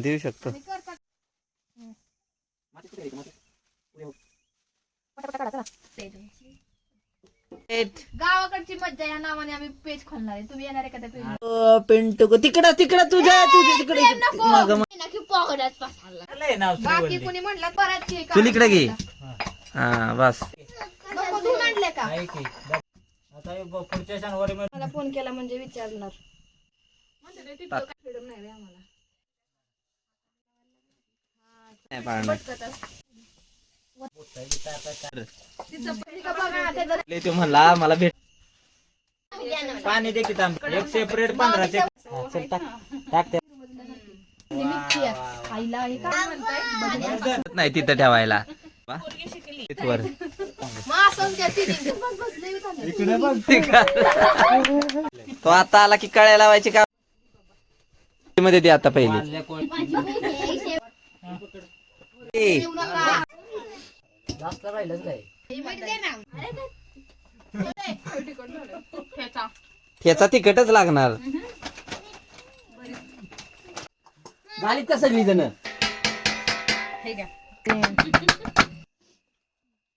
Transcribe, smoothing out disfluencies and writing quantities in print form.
देऊ शकतो. गावाकडची मज्जा या नावाने आम्ही पेज खोलणार आहे. तुम्ही येणार आहे का त्या पेज? पिंटू तिकडं तुझ्या तिकडे बाकी कोणी म्हणलं परत तू इकडे घे. हा बस. धुवून आणले का? पुढच्या शनिवारी मला फोन केला म्हणजे विचारणार. तो म्हणला मला भेट. पाणी दे की थांब. एक सेपरेट 15 चल टाक टाक. आईला हे काय म्हणताय? नाही तिथं ठेवायला. वर तो आता आला की कळ्या लावायची का मध्ये दे आता पहिली. जास्त राहिलंच नाही. ठेचा तिखटच लागणार. झाली का सगळी जण? हे घ्या.